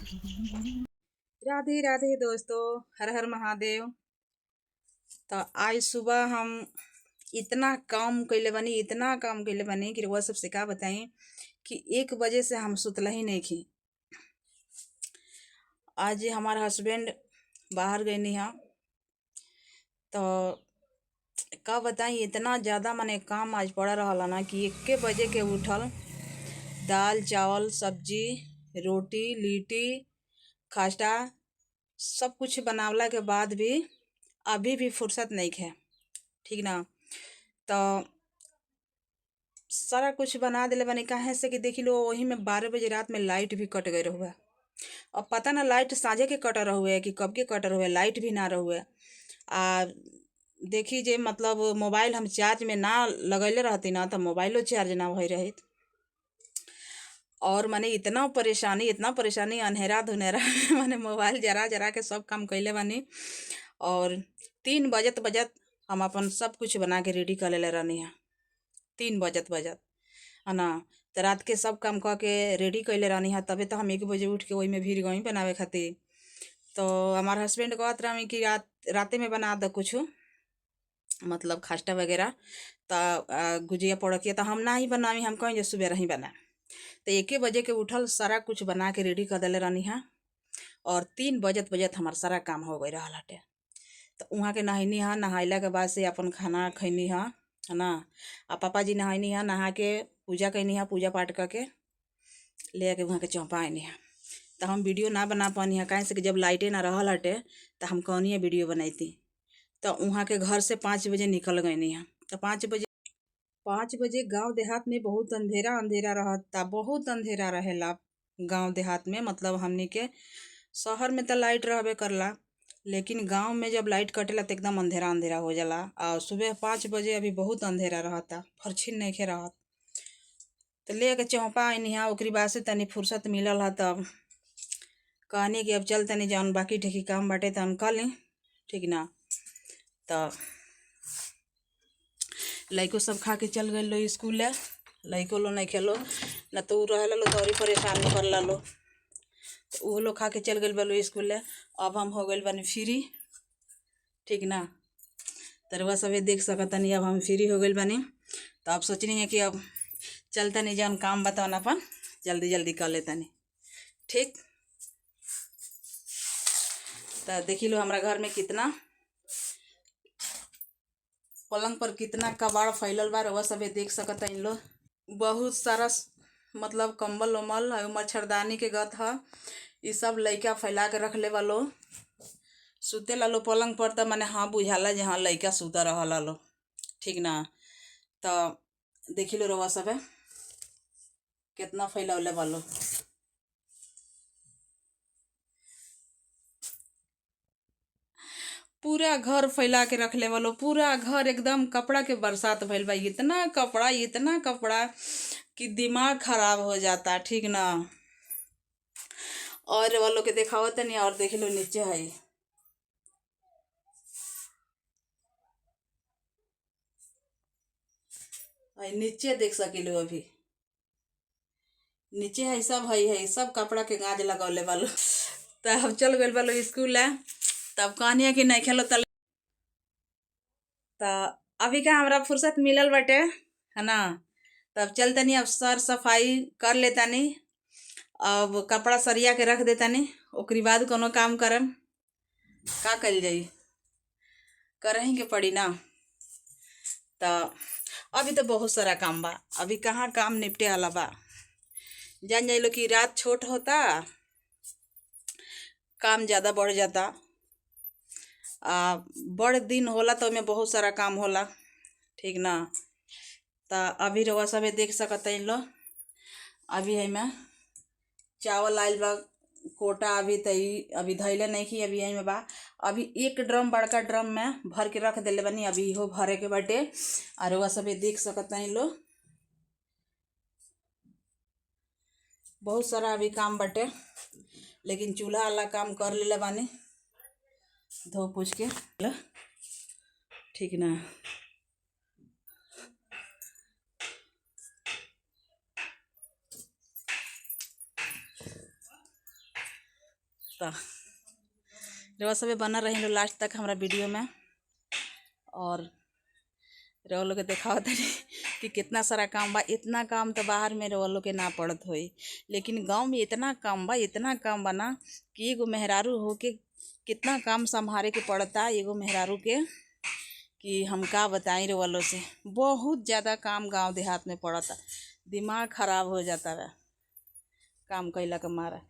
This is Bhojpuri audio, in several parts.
राधे राधे दोस्तों, हर हर महादेव। तो आज सुबह हम इतना काम कैले बनी कि वो सबसे का बताई कि 1 बजे से हम सुतला ही नहीं खी। आज हमारे हस्बैंड बाहर गए नहीं हैं, तो का बताई इतना ज़्यादा मने काम आज पड़ा रहा ना कि 1 बजे के उठल, दाल चावल सब्जी रोटी लिट्टी खास्टा सब कुछ बनावला के बाद भी अभी भी फुर्सत नहीं है। ठीक ना। तो सारा कुछ बना दिले बनी काहे से कि देखी लो वही में 12 बजे रात में लाइट भी कट गए रहुए। अब पता ना लाइट साँझे के कट रहुए कि कब के कट रहुए, लाइट भी ना रहुए। आ देखी जे मतलब मोबाइल हम चार्ज में ना लगैले रहती ना तो मोबाइलो चार्ज ना भई रही। और मैंने इतना परेशानी अंधेरा धुनेरा मैंने मोबाइल जरा जरा के सब काम कैले बानी। और 3 बजत बजत हम अपन सब कुछ बना के रेडी कर ले रहनी है। 3 बजत बजत है ना। तो रात के सब काम कह के रेडी कैले रहनी है, तबे तो हम 1 बजे उठ के वही में भीड़ गई बनावे खातिर। तो हमारे हस्बैंड कहत रही कि राते में बना दो कुछ मतलब खास्टा वगैरह। तो गुजिया पड़किया तो हम ना ही बनावी, हम कहीं जो सुबह ही बना। तो 1 बजे के उठल सारा कुछ बना के रेडी कर दिले रहनी है। और 3 बजत बजत हमार सारा काम हो गई रहा हटे। तो वहाँ के नहैनी है, नहाइला के बाद से अपन खाना खैनी है ना। आ पापा जी नहाइनी है, नहा के पूजा कैनी है, पूजा पाठ करके ले आके वहाँ के चौंपा आनी है। तो हम वीडियो ना बना पानी है काहे से कि जब लाइटे ना रहल हटे तो हम कहनी है वीडियो बनाईती। तो वहाँ के घर से 5 बजे निकल गई है। तो 5 बजे गांव देहात में बहुत अंधेरा अंधेरा रहता, बहुत अंधेरा रहेला गांव देहात में। मतलब हमनी के शहर में तो लाइट रहबे करला, लेकिन गांव में जब लाइट कटेला तो एकदम अंधेरा अंधेरा हो जाला। और सुबह 5 बजे अभी बहुत अंधेरा रहता, फरछिन नहीं खे रहत। तो ले के चौंपा आनी है, ओकरी बाद से तनी फुर्सत मिलल है। तब कहनी कि अब चल तनी जौन बाकी ठेकी काम बाटे तन कर ली। ठीक ना। तो लइको सब खा के चल गए लो स्कूल। लइको लो नहीं खेलो न तो रह लो तो और परेशानी कर लो। तो वो लोग खा के चल गए बोलो स्कूल। अब हम हो गए बनी फ्री। ठीक ना। तरवा सब देख सकतनी अब हम फ्री हो गए बनी। तो अब सोचनी है कि अब चलता नहीं जौन काम बताओ अपन जल्दी जल्दी कर लेतनी। ठीक। तो देखी लो हमारा घर में कितना पलंग पर कितना कबाड़ फैलल बा, रउआ सबे देख सकता इन लो। बहुत सारा मतलब कंबल उमल मच्छरदानी के गत ह। ये सब लइका फैला के रख ले वालो। सुते ला पलंग पर तो मैंने हाँ बुझाला जहाँ लइका सुता रहा लो। ठीक ना। तो देखी लो रउआ सबे कितना फैलौले वालो। पूरा घर फैला के रख ले वालो, पूरा घर एकदम कपड़ा के बरसात भइल बा। इतना कपड़ा कि दिमाग खराब हो जाता। ठीक ना। और वालों के देखाओ तनी और देख लो नीचे है नीचे देख सकिलो अभी नीचे है सब कपड़ा के गाज लगौले वालो। तो अब चल गए वालो स्कूल है। तब कहनी कि नहीं खेलो तल। तो अभी का हमरा फुर्सत मिलल बटे है ना। तब चल तनी अब सर सफाई कर लेतानी। अब कपड़ा सरिया के रख देतानी, ओकरी बाद कोनो काम करम का कल जाई, करही के पड़ी ना। तो अभी तो बहुत सारा काम बा, अभी कहाँ काम निपटे वाला बा। जान जाइलो कि रात छोट होता काम ज़्यादा बढ़ जाता। बड़ दिन होला तो में बहुत सारा काम होला। ठीक ना। तो अभी रउआ सब देख सकता इन लो। अभी है मैं चावल आइल बा कोटा, अभी धैले नहीं की अभी में बा। अभी 1 ड्रम बड़का ड्रम में भर के रख दिले बनी, अभी इहो भरे के बाटे। और रउआ सब देख सकता इन लो बहुत सारा अभी काम बाटे, लेकिन चूल्हा वाला काम कर ले बानी धो पूछ के। ठीक ना। तो रउआ सभे बना रही लो लास्ट तक हमारा वीडियो में। और रउआ लोग के देखाओ तनी कि कितना सारा काम बा। इतना काम तो बाहर में रउआ लोग के ना पड़त होई, लेकिन गांव में इतना काम बा, इतना काम बा ना कि एगो मेहरारू होके कितना काम संभाले के पड़ता एगो मेहरारू के कि हम का बताई रउआ लोग से। बहुत ज़्यादा काम गांव देहात में पड़ता, दिमाग खराब हो जाता है काम कैला के मारा।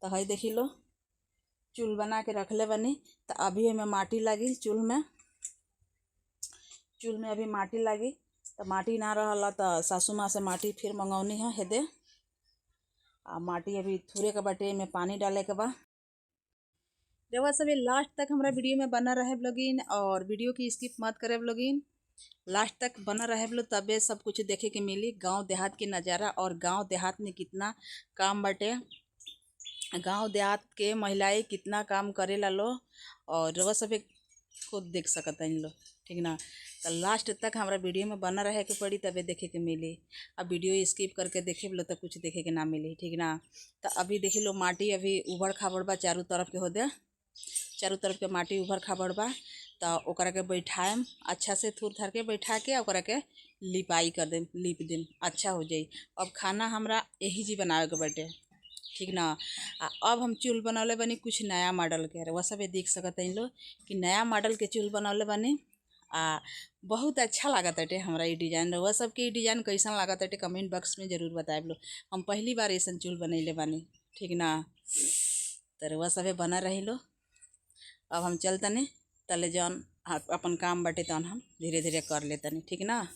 तो हई देखी लो चूल बना के रखले बनी। तो अभी हमें माटी लगी चूल में अभी माटी लगी। तो माटी ना रहला तो सासू माँ से माटी फिर मंगौनी है हेदे। आ माटी अभी थूरे के बाटे में पानी डाले के बा। रउआ सभी लास्ट तक हमारा वीडियो में बना रहे ब्लॉगिन और वीडियो की स्किप मत करे ब्लॉगिन। लास्ट तक बना रहे ब्लो तबे सब कुछ देखे के मिली गांव देहात के नज़ारा और गांव देहात में कितना काम बाटे। गांव देहात के महिलाएं कितना काम करेला लो और रउआ सभी खुद देख सकता इन लो, ठीक ना। तो लास्ट तक हमारा वीडियो में बना रहे के पड़ी तबे देखे के मिली। अब वीडियो स्किप करके देखे लो तो कुछ देखे के ना मिली, ठीक ना। तो अभी देखी लो माटी अभी उबड़ खाबड़ बा चारों तरफ के हो दे, चारों तरफ के माटी उभर खाबड़ बा। तो ओकरा के बैठाएम अच्छा से थूर थार के बैठा के ओकरा के लिपाई कर देम, लिप देम, अच्छा हो जाई। अब खाना हमरा यही जी बनावे के बाटे, ठीक ना। अब हम चूल बनौले बनी कुछ नया मॉडल के। वह सब देख सकते हैं लोग कि नया मॉडल के चूल बनौले बनी। बहुत अच्छा लागत है हमरा ये डिज़ाइन। वह सब के डिज़ाइन कैसा लागत है कमेंट बॉक्स में ज़रूर बताए लो। हम पहली बार ऐसा चूल बनैले बानी, ठीक ना। तो वह सब बना रही लो। अब हम चल तनी तले जौन अपन काम बाटे तौन हम धीरे धीरे कर ले तनी, ठीक ना।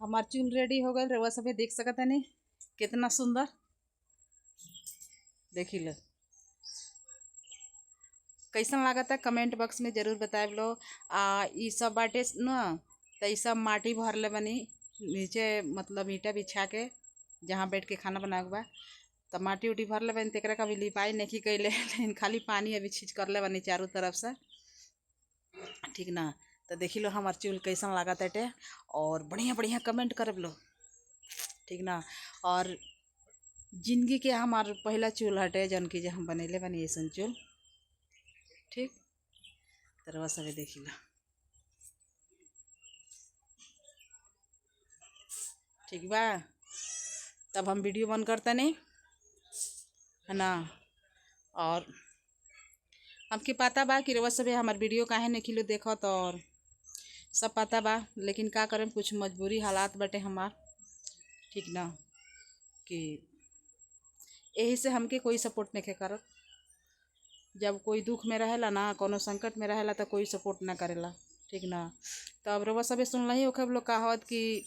हमार चूल रेडी हो गए, रउआ सभे देख सकत नहीं कितना सुंदर। देखी लो कैसन लागत है, कमेंट बॉक्स में जरूर बताए लो। ई सब बाटे न, तो ई सब माटी भरले बनी नीचे, मतलब ईटा बिछा के जहाँ बैठ के खाना बनाए बा, तो माटी उटी भरले बनी। तेकरा का भी लिपाई नहीं कैले लेकिन खाली पानी अभी छींच करले बनी चारों तरफ से, ठीक ना। तो देखी लो हमार चूल कैसन लागत है, और बढ़िया बढ़िया कमेंट करब लो, ठीक ना। और जिंदगी के हमार पहला चूल हटे जौन की जो हम बनैले बनी ऐसन चूल, ठीक। तरवा सभी देखी लो, ठीक बा। तब हम वीडियो बंद करते नहीं है ना। और हमके पता बा कि रउआ सभे हमार वीडियो काहे नहीं खिलो देखत, और सब पता बा, लेकिन का करें, कुछ मजबूरी हालात बटे हमार, ठीक ना। कि यही से हमके कोई सपोर्ट नहीं करत। जब कोई दुख में रहेला ना, कोनो संकट में रहेला, तो कोई सपोर्ट ना करेला, ठीक ना। तो अब रउआ सभे सुनला ही होखे लोग कहावत कि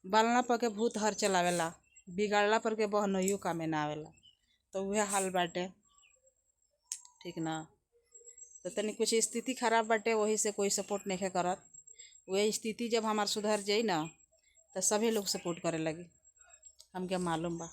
बालना पर के भूत हर चलावेला, बिगाड़ला पर के बहनोइयो कामे ना आवेला। तो वह हाल बाटे, ठीक ना। तो तनी कुछ स्थिति खराब बाटे, वही से कोई सपोर्ट नहीं करत। वह स्थिति जब हमार सुधर जाई ना, तो सभी लोग सपोर्ट करे लगी, हमके मालूम बा।